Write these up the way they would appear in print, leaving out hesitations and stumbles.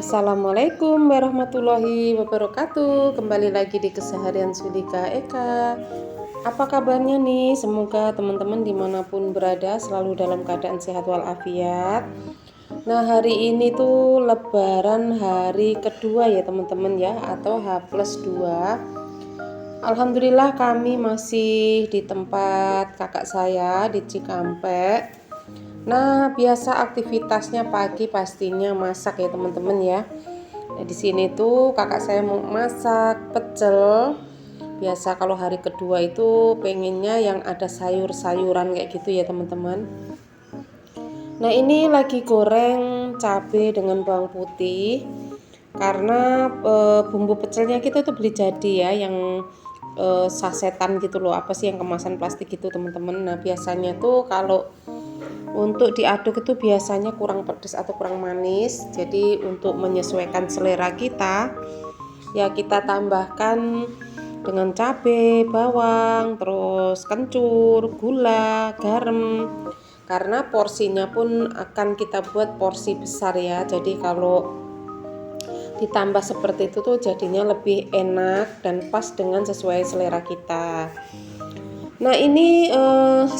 Assalamualaikum warahmatullahi wabarakatuh. Kembali lagi di Keseharian Sulika Eka. Apa kabarnya nih? Semoga teman-teman dimanapun berada selalu dalam keadaan sehat walafiat. Nah, hari ini tuh Lebaran hari kedua ya teman-teman ya, atau H+2. Alhamdulillah kami masih di tempat kakak saya di Cikampek. Nah, biasa aktivitasnya pagi pastinya masak ya teman-teman ya. Nah, di sini tuh kakak saya mau masak pecel. Biasa kalau hari kedua itu pengennya yang ada sayur-sayuran kayak gitu ya teman-teman. Nah, ini lagi goreng cabai dengan bawang putih. Karena bumbu pecelnya kita tuh beli jadi ya, yang sasetan gitu loh, apa sih yang kemasan plastik gitu teman-teman. Nah, biasanya tuh kalau untuk diaduk itu biasanya kurang pedas atau kurang manis. Jadi untuk menyesuaikan selera kita, ya kita tambahkan dengan cabai, bawang, terus kencur, gula, garam. Karena porsinya pun akan kita buat porsi besar ya. Jadi kalau ditambah seperti itu tuh jadinya lebih enak dan pas dengan sesuai selera kita. Nah, ini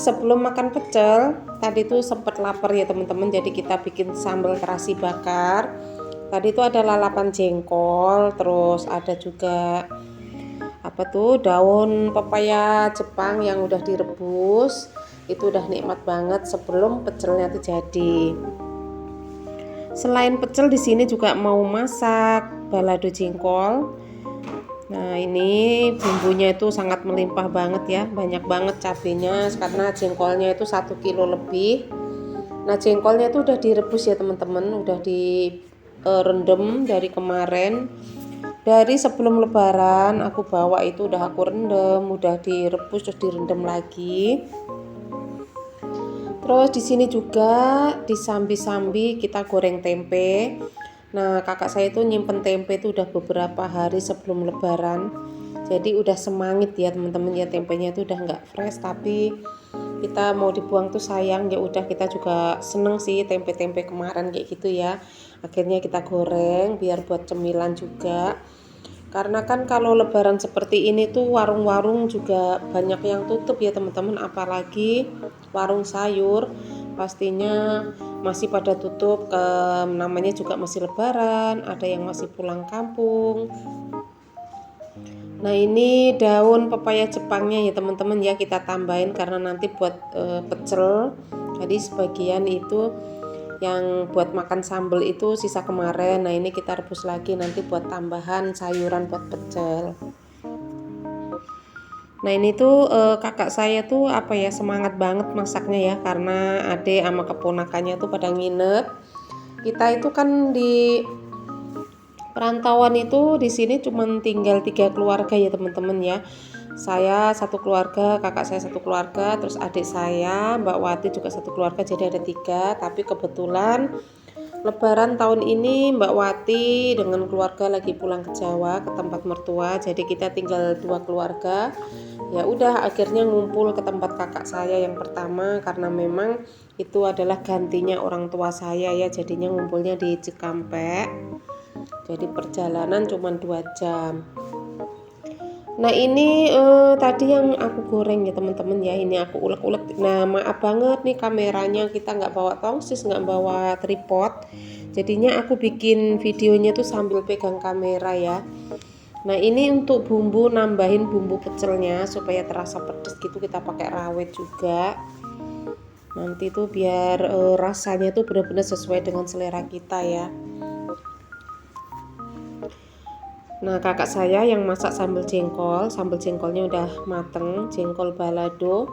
sebelum makan pecel tadi tuh sempat lapar ya teman-teman, jadi kita bikin sambal terasi bakar. Tadi itu ada lalapan jengkol, terus ada juga apa tuh daun pepaya Jepang yang udah direbus. Itu udah nikmat banget sebelum pecelnya tuh jadi. Selain pecel di sini juga mau masak balado jengkol. Nah, ini bumbunya itu sangat melimpah banget ya, banyak banget cabenya karena jengkolnya itu 1 kilo lebih. Nah, jengkolnya itu udah direbus ya teman-teman, udah direndam dari kemarin. Dari sebelum lebaran aku bawa itu udah aku rendam, udah direbus terus direndam lagi. Terus di sini juga disambi-sambi kita goreng tempe. Nah, kakak saya itu nyimpen tempe itu udah beberapa hari sebelum lebaran. Jadi udah semangit ya teman-teman ya, tempenya itu udah nggak fresh, tapi kita mau dibuang tuh sayang. Ya udah, kita juga seneng sih tempe-tempe kemarin kayak gitu ya. Akhirnya kita goreng biar buat cemilan juga. Karena kan kalau lebaran seperti ini tuh warung-warung juga banyak yang tutup ya teman-teman, apalagi warung sayur pastinya masih pada tutup, namanya juga masih lebaran, ada yang masih pulang kampung. Nah, ini daun pepaya Jepangnya ya teman-teman ya, kita tambahin karena nanti buat pecel. Jadi sebagian itu yang buat makan sambal itu sisa kemarin. Nah, ini kita rebus lagi nanti buat tambahan sayuran buat pecel. Nah, ini tuh kakak saya tuh apa ya, semangat banget masaknya ya, karena adik sama keponakannya tuh pada nginep. Kita itu kan di perantauan itu di sini cuma tinggal 3 keluarga ya teman-teman ya. Saya satu keluarga, kakak saya satu keluarga, terus adik saya, Mbak Wati juga satu keluarga, jadi ada 3. Tapi kebetulan Lebaran tahun ini Mbak Wati dengan keluarga lagi pulang ke Jawa ke tempat mertua, jadi kita tinggal 2 keluarga. Ya udah, akhirnya ngumpul ke tempat kakak saya yang pertama karena memang itu adalah gantinya orang tua saya ya, jadinya ngumpulnya di Cikampek. Jadi perjalanan cuma 2 jam. Nah, ini tadi yang aku goreng ya teman-teman ya, ini aku ulek-ulek. Nah, maaf banget nih kameranya kita nggak bawa tongsis, nggak bawa tripod. Jadinya aku bikin videonya tuh sambil pegang kamera ya. Nah, ini untuk bumbu, nambahin bumbu pecelnya supaya terasa pedas gitu, kita pakai rawit juga. Nanti tuh biar rasanya tuh benar-benar sesuai dengan selera kita ya. Nah, kakak saya yang masak sambal jengkolnya udah mateng, jengkol balado.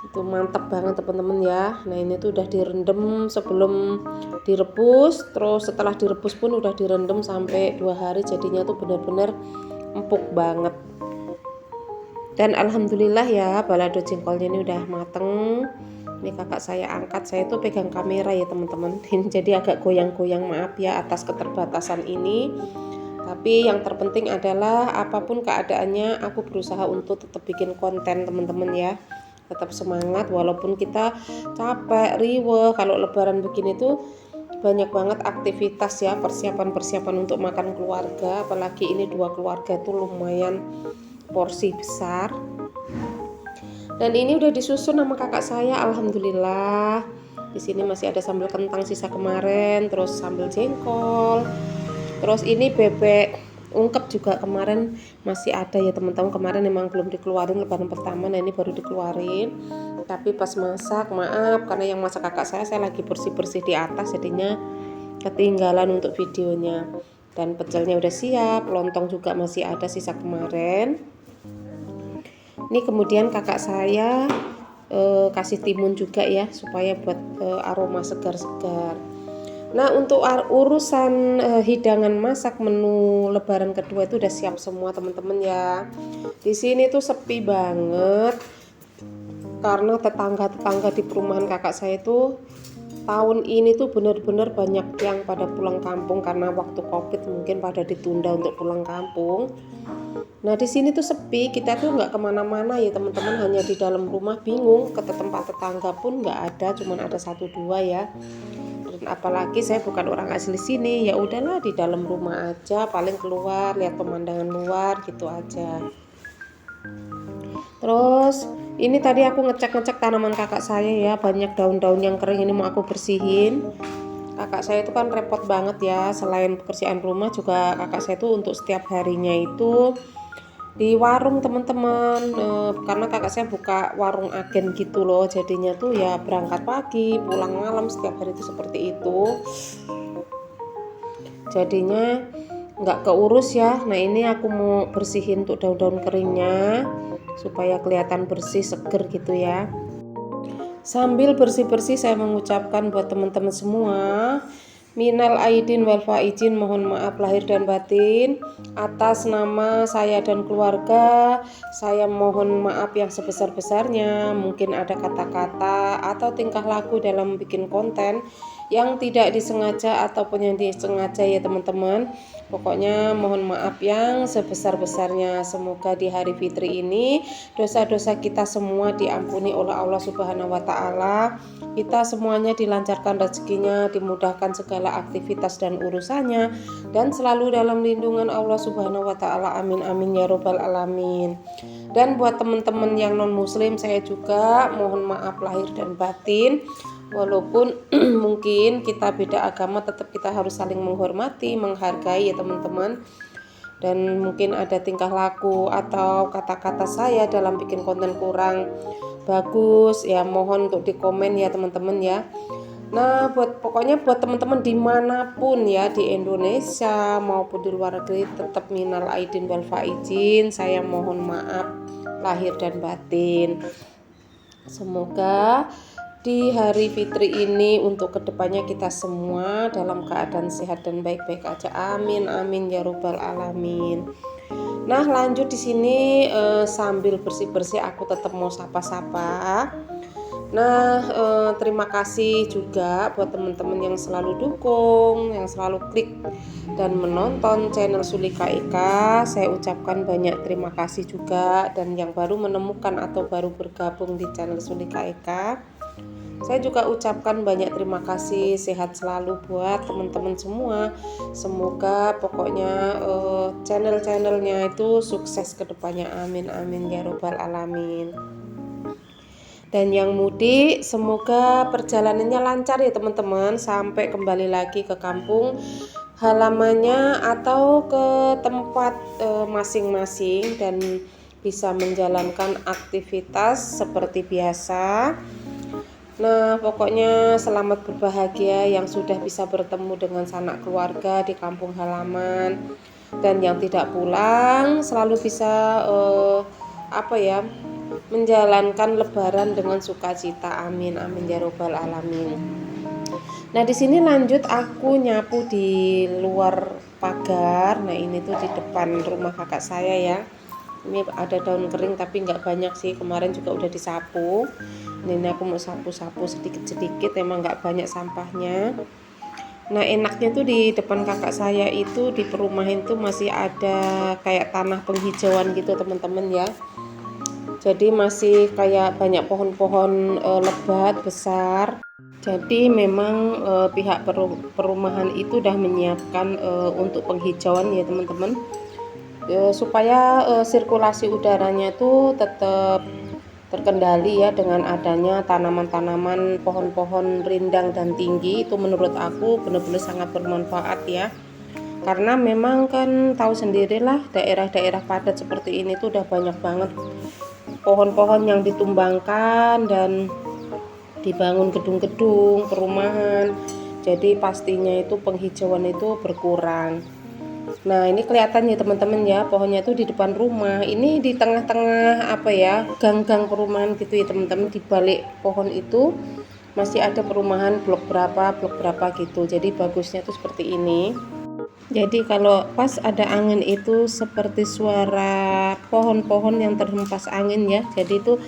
Itu mantap banget teman-teman ya. Nah, ini tuh udah direndam sebelum direbus, terus setelah direbus pun udah direndam sampai 2 hari, jadinya tuh benar-benar empuk banget. Dan alhamdulillah ya, balado jengkolnya ini udah mateng. Ini kakak saya angkat, saya tuh pegang kamera ya teman-teman. Jadi agak goyang-goyang, maaf ya atas keterbatasan ini. Tapi yang terpenting adalah apapun keadaannya aku berusaha untuk tetap bikin konten teman-teman ya. Tetap semangat walaupun kita capek, riweh. Kalau lebaran begini tuh banyak banget aktivitas ya, persiapan-persiapan untuk makan keluarga, apalagi ini 2 keluarga tuh lumayan porsi besar. Dan ini udah disusun sama kakak saya, alhamdulillah. Di sini masih ada sambal kentang sisa kemarin, terus sambal jengkol. Terus ini bebek ungkep juga kemarin masih ada ya teman-teman. Kemarin memang belum dikeluarin lebaran pertama, nah ini baru dikeluarin. Tapi pas masak, maaf karena yang masak kakak saya lagi bersih-bersih di atas, jadinya ketinggalan untuk videonya. Dan pecelnya udah siap, lontong juga masih ada sisa kemarin. Ini kemudian kakak saya kasih timun juga ya, supaya buat aroma segar-segar. Nah, untuk urusan hidangan masak menu lebaran kedua itu udah siap semua teman-teman ya. Di sini tuh sepi banget karena tetangga-tetangga di perumahan kakak saya itu tahun ini tuh benar-benar banyak yang pada pulang kampung karena waktu Covid mungkin pada ditunda untuk pulang kampung. Nah di sini tuh sepi, kita tuh nggak kemana-mana ya teman-teman, hanya di dalam rumah, bingung ke tempat tetangga pun nggak ada, cuman ada 1-2 ya. Dan apalagi saya bukan orang asli sini, ya udahlah di dalam rumah aja, paling keluar lihat pemandangan luar gitu aja. Terus ini tadi aku ngecek-ngecek tanaman kakak saya ya, banyak daun-daun yang kering, ini mau aku bersihin. Kakak saya itu kan repot banget ya, selain pekerjaan rumah juga kakak saya itu untuk setiap harinya itu di warung teman-teman, karena kakak saya buka warung agen gitu loh, jadinya tuh ya berangkat pagi pulang malam setiap hari itu seperti itu, jadinya nggak keurus ya. Nah ini aku mau bersihin untuk daun-daun keringnya supaya kelihatan bersih seger gitu ya. Sambil bersih-bersih saya mengucapkan buat teman-teman semua, minal aidin wal faizin, mohon maaf lahir dan batin atas nama saya dan keluarga. Saya mohon maaf yang sebesar-besarnya. Mungkin ada kata-kata atau tingkah laku dalam bikin konten yang tidak disengaja ataupun yang disengaja ya teman-teman. Pokoknya mohon maaf yang sebesar-besarnya. Semoga di hari fitri ini dosa-dosa kita semua diampuni oleh Allah Subhanahu wa taala. Kita semuanya dilancarkan rezekinya, dimudahkan segala aktivitas dan urusannya, dan selalu dalam lindungan Allah Subhanahu wa taala. Amin amin ya robbal alamin. Dan buat teman-teman yang non muslim, saya juga mohon maaf lahir dan batin. Walaupun mungkin kita beda agama, tetap kita harus saling menghormati, menghargai ya teman-teman. Dan mungkin ada tingkah laku atau kata-kata saya dalam bikin konten kurang bagus ya, mohon untuk dikomen ya teman-teman ya. Nah pokoknya buat teman-teman dimanapun ya, di Indonesia maupun di luar negeri, tetap minal aidin wal faizin, saya mohon maaf lahir dan batin. Semoga di hari fitri ini untuk kedepannya kita semua dalam keadaan sehat dan baik-baik aja. Amin amin ya robbal alamin. Nah lanjut di sini sambil bersih-bersih aku tetap mau sapa-sapa. Nah terima kasih juga buat teman-teman yang selalu dukung, yang selalu klik dan menonton channel Sulika Eka. Saya ucapkan banyak terima kasih juga, dan yang baru menemukan atau baru bergabung di channel Sulika Eka, saya juga ucapkan banyak terima kasih, sehat selalu buat teman-teman semua. Semoga pokoknya channel-channelnya itu sukses ke depannya. Amin amin ya robbal alamin. Dan yang mudik semoga perjalanannya lancar ya teman-teman, sampai kembali lagi ke kampung halamannya atau ke tempat masing-masing dan bisa menjalankan aktivitas seperti biasa. Nah pokoknya selamat berbahagia yang sudah bisa bertemu dengan sanak keluarga di kampung halaman, dan yang tidak pulang selalu bisa menjalankan lebaran dengan sukacita. Amin amin ya robbal alamin. Nah di sini lanjut aku nyapu di luar pagar. Nah ini tuh di depan rumah kakak saya ya. Ini ada daun kering tapi nggak banyak sih, kemarin juga udah disapu. Ini aku mau sapu-sapu sedikit-sedikit, emang nggak banyak sampahnya. Nah enaknya tuh di depan kakak saya itu di perumahan tuh masih ada kayak tanah penghijauan gitu teman-teman ya. Jadi masih kayak banyak pohon-pohon lebat besar. Jadi memang pihak perumahan itu udah menyiapkan untuk penghijauan ya teman-teman, supaya sirkulasi udaranya itu tetap terkendali ya dengan adanya tanaman-tanaman, pohon-pohon rindang dan tinggi. Itu menurut aku benar-benar sangat bermanfaat ya, karena memang kan tahu sendirilah daerah-daerah padat seperti ini tuh udah banyak banget pohon-pohon yang ditumbangkan dan dibangun gedung-gedung perumahan, jadi pastinya itu penghijauan itu berkurang. Nah ini kelihatan ya teman-teman ya, pohonnya itu di depan rumah, ini di tengah-tengah apa ya, gang-gang perumahan gitu ya teman-teman. Di balik pohon itu masih ada perumahan blok berapa gitu, jadi bagusnya tuh seperti ini. Jadi kalau pas ada angin itu seperti suara pohon-pohon yang terhempas angin ya, jadi itu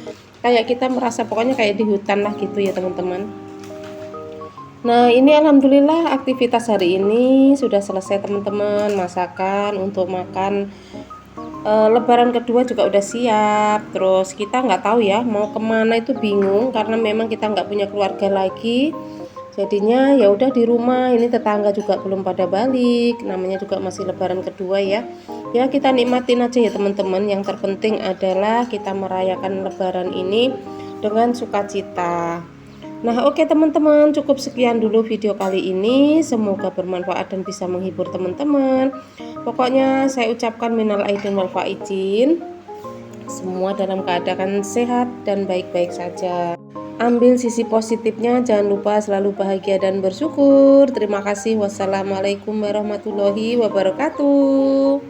kayak kita merasa pokoknya kayak di hutan lah gitu ya teman-teman. Nah ini alhamdulillah aktivitas hari ini sudah selesai teman-teman, masakan untuk makan Lebaran kedua juga udah siap. Terus kita nggak tahu ya mau kemana, itu bingung karena memang kita nggak punya keluarga lagi, jadinya ya udah di rumah. Ini tetangga juga belum pada balik, namanya juga masih Lebaran kedua ya. Ya kita nikmatin aja ya teman-teman, yang terpenting adalah kita merayakan Lebaran ini dengan sukacita. Nah oke teman-teman, cukup sekian dulu video kali ini, semoga bermanfaat dan bisa menghibur teman-teman. Pokoknya saya ucapkan minal aidin wal faizin, semua dalam keadaan sehat dan baik-baik saja. Ambil sisi positifnya, jangan lupa selalu bahagia dan bersyukur. Terima kasih. Wassalamualaikum warahmatullahi wabarakatuh.